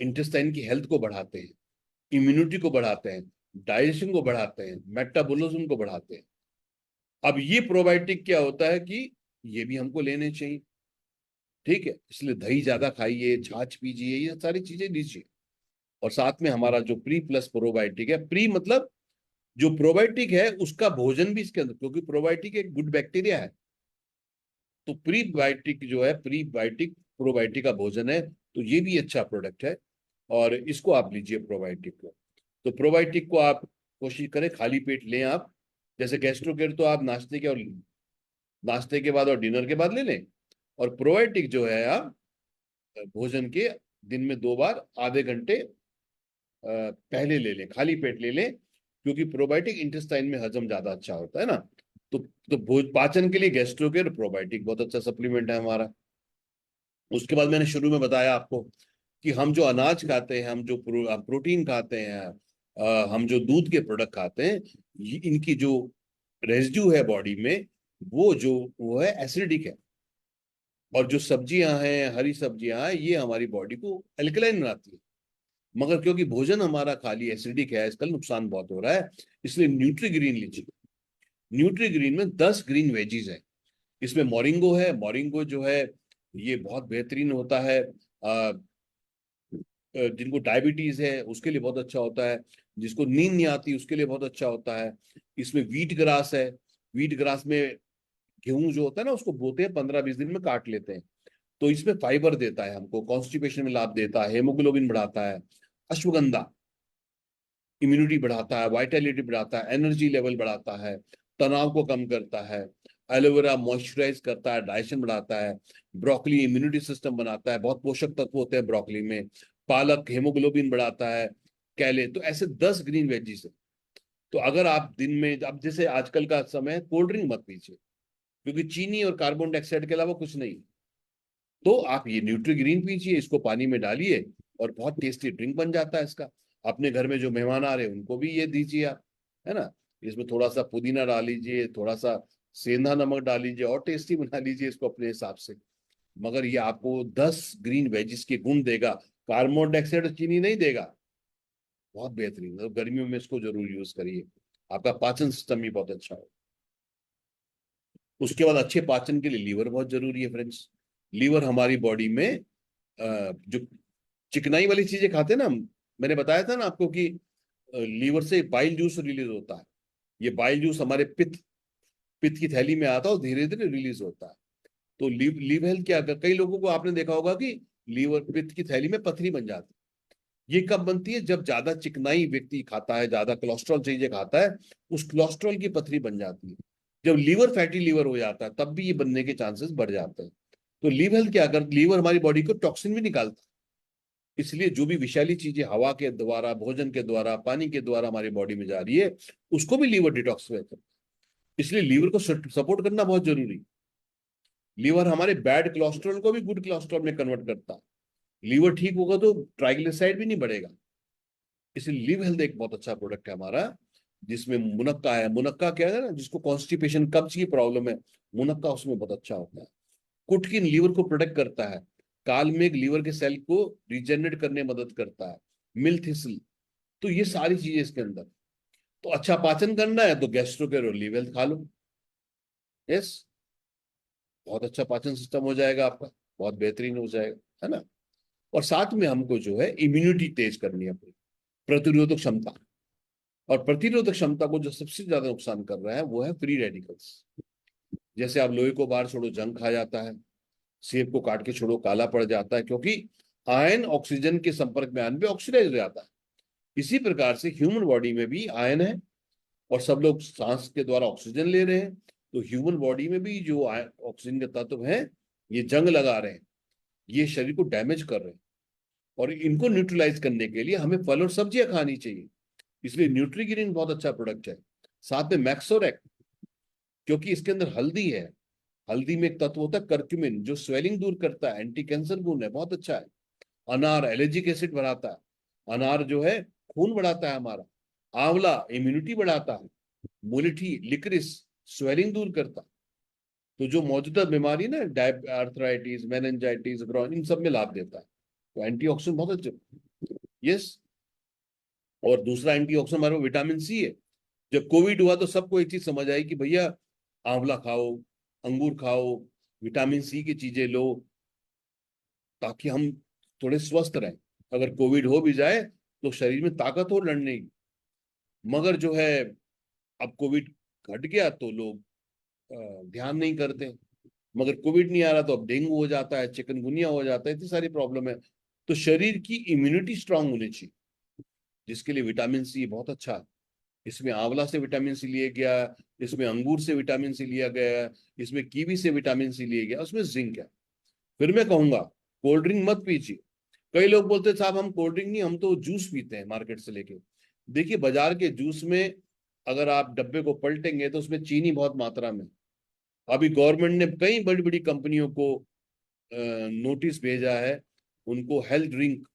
इंटेस्टाइन की हेल्थ को बढ़ाते हैं, इम्यूनिटी को बढ़ाते हैं, डाइजेशन को बढ़ाते हैं, मेटाबॉलिज्म को बढ़ाते हैं। अब ये प्रोबायोटिक क्या होता है कि ये भी हमको लेने चाहिए, ठीक है। इसलिए दही ज्यादा खाइए, छाछ पीजिए, ये सारी चीजें लीजिए। और साथ में हमारा जो प्री प्लस प्रोबायोटिक है, प्री मतलब जो प्रोबायोटिक है उसका भोजन भी इसके अंदर, क्योंकि प्रोबायोटिक एक गुड बैक्टीरिया है। तो प्रीबायोटिक जो है, प्रीबायोटिक प्रोबायोटिक का भोजन है, तो ये भी अच्छा प्रोडक्ट है। और इसको आप लीजिए प्रोबायोटिक को। तो प्रोबायोटिक को आप कोशिश करें खाली पेट लें आप। जैसे गैस्ट्रोकेयर तो आप नाश्ते के बाद और डिनर के बाद ले लें। और प्रोबायोटिक जो है आप भोजन के दिन में 2 बार आधे घंटे पहले ले लें, खाली पेट ले लें। क्योंकि प्रोबायोटिक इंटेस्टाइन में हजम ज्यादा अच्छा होता है ना। तो भोज पाचन के लिए गैस्ट्रोकेयर प्रोबायोटिक बहुत अच्छा सप्लीमेंट है हमारा। उसके बाद मैंने शुरू में बताया आपको कि हम जो अनाज खाते हैं, हम जो प्रोटीन खाते हैं, हम जो दूध के प्रोडक्ट खाते हैं, इनकी जो रेजिड्यू है बॉडी में, वो है एसिडिक है। और जो सब्जियां हैं, हरी सब्जियां हैं, ये हमारी बॉडी को एल्कलाइन बनाती है। मगर क्योंकि भोजन हमारा खाली एसिडिक है, इसका नुकसान बहुत हो रहा है। इसलिए न्यूट्री ग्रीन लीजिए। न्यूट्री ग्रीन में 10 ग्रीन वेजीज है। इसमें मोरिंगो है। मोरिंगो जो है ये बहुत बेहतरीन होता है। जिनको डायबिटीज है उसके लिए बहुत अच्छा होता है। जिसको नींद नहीं आती उसके लिए बहुत अच्छा होता है। इसमें व्हीट ग्रास है। व्हीट ग्रास में गेहूं जो होता है ना, उसको बोते हैं, 15-20 दिन में काट लेते हैं। तो इसमें फाइबर देता है हमको, कॉन्स्टिपेशन में लाभ देता है, हेमोग्लोबिन बढ़ाता है। अश्वगंधा इम्यूनिटी बढ़ाता है, वाइटलिटी बढ़ाता है, एनर्जी लेवल बढ़ाता है, तनाव को कम करता है। एलोवेरा मॉइस्चराइज करता है, डाइजेशन बढ़ाता है। ब्रोकली इम्यूनिटी सिस्टम बनाता है, बहुत पोषक तत्व होते हैं ब्रोकली में। पालक हेमोग्लोबिन बढ़ाता है। केले, तो ऐसे 10 ग्रीन वेजीज है। तो अगर आप दिन में, अब जैसे आजकल का समय है, कोल्ड ड्रिंक मत पीजिए, क्योंकि चीनी और कार्बन डाइऑक्साइड के अलावा कुछ नहीं। तो आप ये न्यूट्री ग्रीन पीजिए, इसको पानी में डालिए, और बहुत टेस्टी ड्रिंक बन जाता है इसका। अपने घर में जो मेहमान आ रहे हैं उनको भी ये दीजिए आप, है ना। इसमें थोड़ा सा पुदीना डाल लीजिए, थोड़ा सा सेंधा नमक डाल लीजिए, और टेस्टी बना लीजिए इसको अपने हिसाब से। मगर ये आपको 10 ग्रीन वेजिस के गुण देगा, कार्बन डाइऑक्साइड और चीनी नहीं देगा। बहुत बेहतरीन, तो गर्मियों में इसको जरूर यूज करिए, आपका पाचन सिस्टम भी बहुत अच्छा हो। उसके बाद अच्छे पाचन के लिए लीवर बहुत जरूरी है फ्रेंड्स। लीवर हमारी बॉडी में जो चिकनाई वाली चीजें खाते हैं ना हम, मैंने बताया था ना आपको कि लीवर से बाइल जूस रिलीज होता है। ये बाइल जूस हमारे पित्त पित्त की थैली में आता है और धीरे धीरे रिलीज होता है। तो लीव हेल्थ क्या कर, कई लोगों को आपने देखा होगा कि लीवर पित्त की थैली में पथरी बन जाती है। ये कब बनती है? जब ज्यादा चिकनाई व्यक्ति खाता है, ज्यादा कोलेस्ट्रॉल चीजें खाता है, उस कोलेस्ट्रॉल की पथरी बन जाती है। जब लीवर फैटी लीवर हो जाता है तब भी ये बनने के चांसेस बढ़ जाते हैं। तो लीव हेल्थ क्या कर, लीवर हमारी बॉडी को टॉक्सिन भी निकालता है। इसलिए जो भी विषैली चीजें हवा के द्वारा, भोजन के द्वारा, पानी के द्वारा हमारी बॉडी में जा रही है, उसको भी लीवर डिटॉक्स करता है। इसलिए लीवर को सपोर्ट करना बहुत जरूरी है। लीवर हमारे बैड कोलेस्ट्रॉल को भी गुड कोलेस्ट्रॉल में कन्वर्ट करता है। लीवर ठीक होगा तो ट्राइग्लिसराइड भी नहीं बढ़ेगा। इसलिए लिव हेल्थ एक बहुत अच्छा प्रोडक्ट है हमारा, जिसमें मुनक्का है। मुनक्का क्या है ना, जिसको कॉन्स्टिपेशन कब्ज की प्रॉब्लम है, मुनक्का उसमें बहुत अच्छा होता है। कुटकिन लीवर को प्रोटेक्ट करता है। काल मेघ लीवर के सेल को रिजेनरेट करने में मदद करता है। मिल्थिसिल। तो ये सारी चीजें इसके अंदर। तो अच्छा पाचन करना है तो गैस्ट्रो के लिव हेल्थ खा लो। यस, बहुत अच्छा पाचन सिस्टम हो जाएगा आपका, बहुत बेहतरीन हो जाएगा, है ना। और साथ में हमको जो है इम्यूनिटी तेज करनी है अपनी, प्रतिरोधक क्षमता। और प्रतिरोधक क्षमता को जो सबसे ज्यादा नुकसान कर रहा है वो है फ्री रेडिकल्स। जैसे आप लोहे को बाहर छोड़ो, जंग खा जाता है। सेब को काट के छोड़ो, काला पड़ जाता है, क्योंकि आयन ऑक्सीजन के संपर्क में आने पे ऑक्सीडाइज हो जाता है। इसी प्रकार से ह्यूमन बॉडी में भी आयन है, और सब लोग सांस के द्वारा ऑक्सीजन ले रहे हैं। तो ह्यूमन बॉडी में भी जो ऑक्सीजन के तत्व हैं, ये जंग लगा रहे हैं, ये शरीर को डैमेज कर रहे हैं। और इनको न्यूट्रलाइज करने के लिए हमें फल और सब्जियां खानी चाहिए। इसलिए न्यूट्रीग्रीन बहुत अच्छा प्रोडक्ट है। साथ में मैक्सोरेक, क्योंकि इसके अंदर हल्दी है। हल्दी में एक तत्व होता है करक्यूमिन, जो स्वेलिंग दूर करता है, एंटी कैंसर गुण है, बहुत अच्छा है। अनार एलर्जिक एसिड बढ़ाता है। अनार जो है खून बढ़ाता है हमारा। आंवला इम्यूनिटी बढ़ाता है। मुलठी लिक्रिस स्वेलिंग दूर करता है। तो जो मौजूदा बीमारी ना, आर्थराइटिस, मेनिंजाइटिस, इन सब में लाभ देता है। तो एंटीऑक्सीडेंट बहुत अच्छे। यस। और दूसरा एंटीऑक्सीडेंट हमारे विटामिन सी है। जब कोविड हुआ तो सबको एक चीज समझ आई कि भैया आंवला खाओ, अंगूर खाओ, विटामिन सी की चीजें लो, ताकि हम थोड़े स्वस्थ रहें। अगर कोविड हो भी जाए तो शरीर में ताकत हो लड़ने की। मगर जो है, अब कोविड घट गया तो लोग ध्यान नहीं करते। मगर कोविड नहीं आ रहा तो अब डेंगू हो जाता है, चिकनगुनिया हो जाता है, इतनी सारी प्रॉब्लम है। तो शरीर की इम्यूनिटी स्ट्रांग होनी चाहिए, जिसके लिए विटामिन सी बहुत अच्छा है। इसमें आंवला से विटामिन सी लिया गया, इसमें अंगूर से विटामिन सी लिया गया, इसमें कीवी से विटामिन सी लिया गया, उसमें जिंक है। फिर मैं कहूंगा कोल्ड ड्रिंक मत पीजिए। कई लोग बोलते हैं साहब हम कोल्ड ड्रिंक नहीं, हम तो जूस पीते हैं मार्केट से लेके। देखिए बाजार के जूस में अगर आप डब्बे को पलटेंगे तो उसमें चीनी बहुत मात्रा में। अभी गवर्नमेंट ने कई बड़ी बड़ी कंपनियों को नोटिस भेजा है, उनको हेल्थ ड्रिंक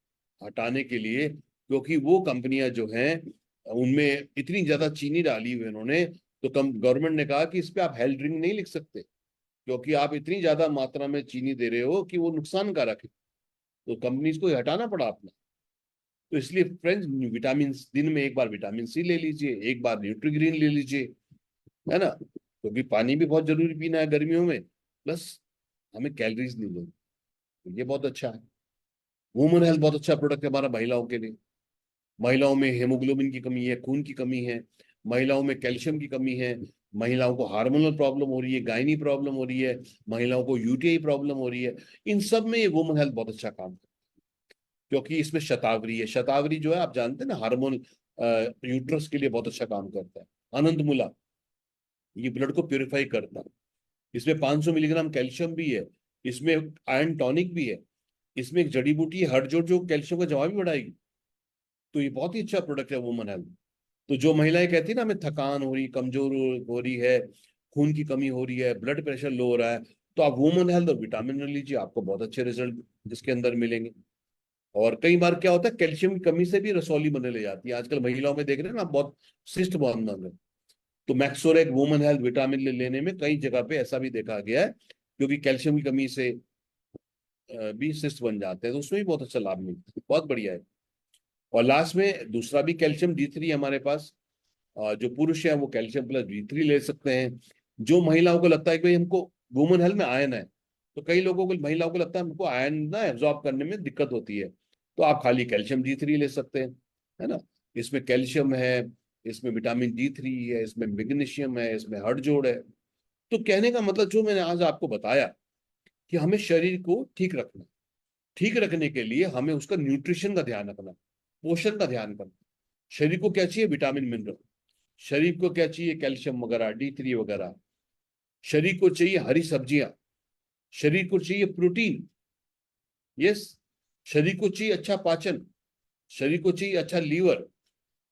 हटाने के लिए, क्योंकि वो कंपनियां जो हैं उनमें इतनी ज्यादा चीनी डाली हुई है उन्होंने। तो कम गवर्नमेंट ने कहा कि इस पे आप हेल्थ ड्रिंक नहीं लिख सकते, क्योंकि आप इतनी ज्यादा मात्रा में चीनी दे रहे हो कि वो नुकसानकारक है। तो कंपनीज को ये हटाना पड़ा अपना। तो इसलिए फ्रेंड्स, विटामिन, दिन में एक बार विटामिन सी ले लीजिए, एक बार न्यूट्रीग्रीन ले लीजिए, है ना। क्योंकि पानी भी बहुत जरूरी पीना है गर्मियों में, प्लस हमें कैलोरीज नहीं लेनी। तो ये बहुत अच्छा है। वुमेन हेल्थ बहुत अच्छा प्रोडक्ट है हमारा महिलाओं के लिए। महिलाओं में हेमोग्लोबिन की कमी है, खून की कमी है, महिलाओं में कैल्शियम की कमी है, महिलाओं को हार्मोनल प्रॉब्लम हो रही है, गायनी प्रॉब्लम हो रही है, महिलाओं को यूटीआई प्रॉब्लम हो रही है। इन सब में ये वुमेन हेल्थ बहुत अच्छा काम करता है, क्योंकि इसमें शतावरी है। शतावरी जो है आप जानते हैं ना, हार्मोन यूट्रस के लिए बहुत अच्छा काम करता है। आनंदमूला, ये ब्लड को प्योरीफाई करता है। इसमें 500 मिलीग्राम कैल्शियम भी है। इसमें आयरन टॉनिक भी है। इसमें एक जड़ी बूटी है हड़जोड़, जो कैल्शियम का जमाव भी बढ़ाएगी। तो ये बहुत ही अच्छा प्रोडक्ट है वुमन हेल्थ। तो जो महिलाएं कहती है ना हमें थकान हो रही, कमजोर हो रही है, खून की कमी हो रही है, ब्लड प्रेशर लो हो रहा है, तो आप वुमन हेल्थ और विटामिन ले लीजिए, आपको बहुत अच्छे रिजल्ट इसके अंदर मिलेंगे। और कई बार क्या होता है, कैल्शियम की कमी से भी रसौली बनने ले जाती है। आजकल महिलाओं में देख रहे हैं ना, बहुत सिस्ट बहुत बन रहे हैं। तो मैक्सोरेक वुमन हेल्थ विटामिन लेने में कई जगह पे ऐसा भी देखा गया है, क्योंकि कैल्शियम की कमी से भी सिस्ट बन जाते हैं, तो उसमें भी बहुत अच्छा लाभ मिलता है, बहुत बढ़िया है। और लास्ट में दूसरा भी कैल्शियम D3 हमारे पास। जो पुरुष है वो कैल्शियम प्लस D3 ले सकते हैं। जो महिलाओं को लगता है कि भाई हमको वुमन हेल्थ में आयन है, तो कई लोगों को, महिलाओं को लगता है हमको आयन ना एब्जॉर्ब करने में दिक्कत होती है, तो आप खाली कैल्शियम D3 ले सकते हैं, है ना। इसमें कैल्शियम है, इसमें विटामिन D3 है, इसमें मैग्नीशियम है, इसमें हड़ जोड़ है। तो कहने का मतलब जो मैंने आज आपको बताया कि हमें शरीर को ठीक रखने के लिए हमें उसका न्यूट्रिशन का ध्यान रखना, पोषण का ध्यान करना। शरीर को क्या चाहिए? Vitamin mineral. शरीर को क्या चाहिए? कैल्शियम वगैरह, D3 वगैरह। शरीर को चाहिए हरी सब्जियां। शरीर को चाहिए प्रोटीन। यस। शरीर को चाहिए अच्छा पाचन। शरीर को चाहिए अच्छा लीवर।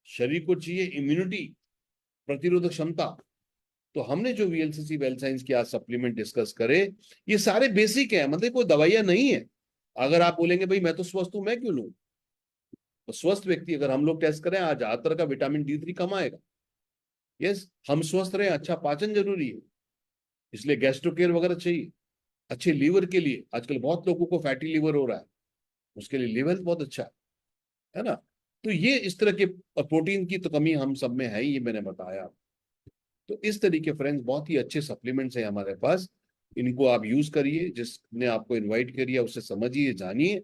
शरीर को चाहिए इम्यूनिटी, प्रतिरोधक क्षमता। तो हमने जो वीएलसीसी वेल साइंस की आज सप्लीमेंट डिस्कस करे, ये सारे बेसिक है, मतलब कोई दवाइयां नहीं है। अगर आप बोलेंगे भाई मैं तो स्वस्थ हूं, मैं क्यों लूं? तो स्वस्थ व्यक्ति, अगर हम लोग टेस्ट करें आज, ज्यादातर का विटामिन D3 कम आएगा। यस, हम स्वस्थ रहे, अच्छा पाचन जरूरी है, इसलिए गैस्ट्रो केयर वगैरह चाहिए। अच्छे लीवर के लिए आजकल बहुत लोगों को फैटी लीवर हो रहा है, उसके लिए लिवर बहुत अच्छा है ना। तो ये इस तरह के प्रोटीन की तो कमी हम सब में है ही, ये मैंने बताया। तो इस तरीके फ्रेंड्स बहुत ही अच्छे सप्लीमेंट्स हैं हमारे पास। इनको आप यूज करिए, जिसने आपको इनवाइट करिए उसे समझिए, जानिए,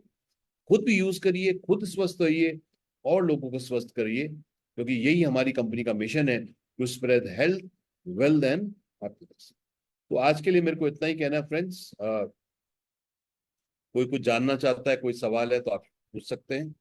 खुद भी यूज करिए, खुद स्वस्थ रहिए और लोगों को स्वस्थ करिए, क्योंकि यही हमारी कंपनी का मिशन है, to spread health, wealth and happiness. तो आज के लिए मेरे को इतना ही कहना है फ्रेंड्स। कोई कुछ जानना चाहता है, कोई सवाल है तो आप पूछ सकते हैं।